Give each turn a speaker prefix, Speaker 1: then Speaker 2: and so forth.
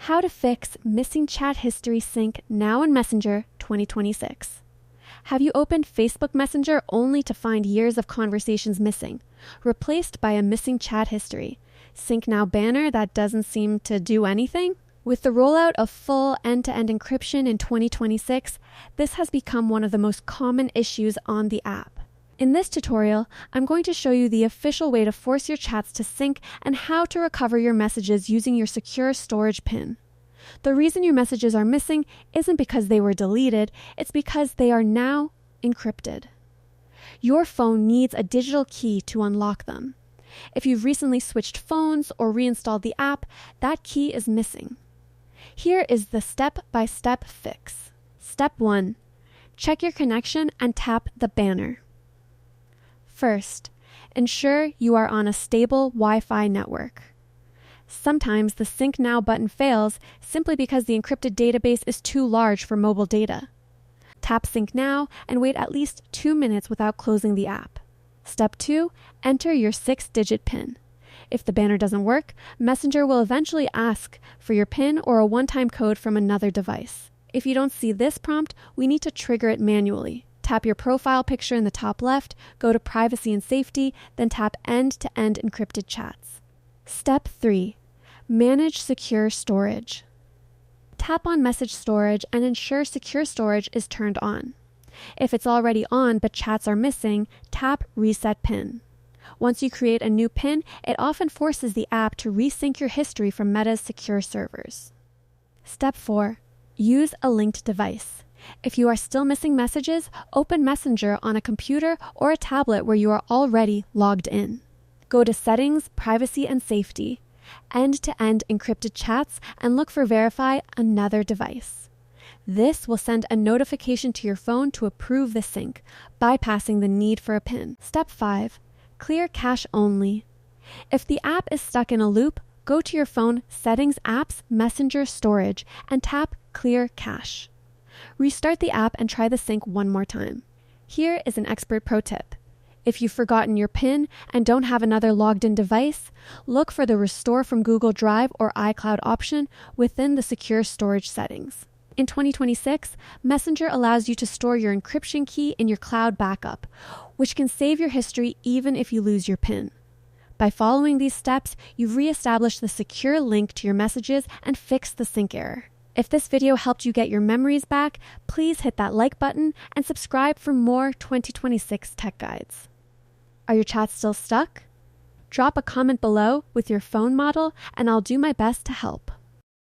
Speaker 1: How to fix missing chat history sync now in Messenger 2026. Have you opened Facebook Messenger only to find years of conversations missing, replaced by a missing chat history? Sync now banner that doesn't seem to do anything? With the rollout of full end-to-end encryption in 2026, this has become one of the most common issues on the app. In this tutorial, I'm going to show you the official way to force your chats to sync and how to recover your messages using your secure storage PIN. The reason your messages are missing isn't because they were deleted, it's because they are now encrypted. Your phone needs a digital key to unlock them. If you've recently switched phones or reinstalled the app, that key is missing. Here is the step-by-step fix. Step 1. Check your connection and tap the banner. First, ensure you are on a stable Wi-Fi network. Sometimes the Sync Now button fails simply because the encrypted database is too large for mobile data. Tap Sync Now and wait at least 2 minutes without closing the app. Step 2. Enter your 6-digit PIN. If the banner doesn't work, Messenger will eventually ask for your PIN or a one-time code from another device. If you don't see this prompt, we need to trigger it manually. Tap your profile picture in the top left, go to Privacy and Safety, then tap End-to-End Encrypted Chats. Step 3. Manage secure storage. Tap on Message Storage and ensure Secure Storage is turned on. If it's already on but chats are missing, tap Reset PIN. Once you create a new PIN, it often forces the app to resync your history from Meta's secure servers. Step 4. Use a linked device. If you are still missing messages, open Messenger on a computer or a tablet where you are already logged in. Go to Settings, Privacy and Safety, End-to-End Encrypted Chats, and look for Verify Another Device. This will send a notification to your phone to approve the sync, bypassing the need for a PIN. Step 5. Clear cache only. If the app is stuck in a loop, go to your phone Settings, Apps, Messenger, Storage, and tap Clear Cache. Restart the app and try the sync one more time. Here is an expert pro tip. If you've forgotten your PIN and don't have another logged-in device, look for the Restore from Google Drive or iCloud option within the secure storage settings. In 2026, Messenger allows you to store your encryption key in your cloud backup, which can save your history even if you lose your PIN. By following these steps, you've re-established the secure link to your messages and fixed the sync error. If this video helped you get your memories back, please hit that like button and subscribe for more 2026 tech guides. Are your chats still stuck? Drop a comment below with your phone model and I'll do my best to help.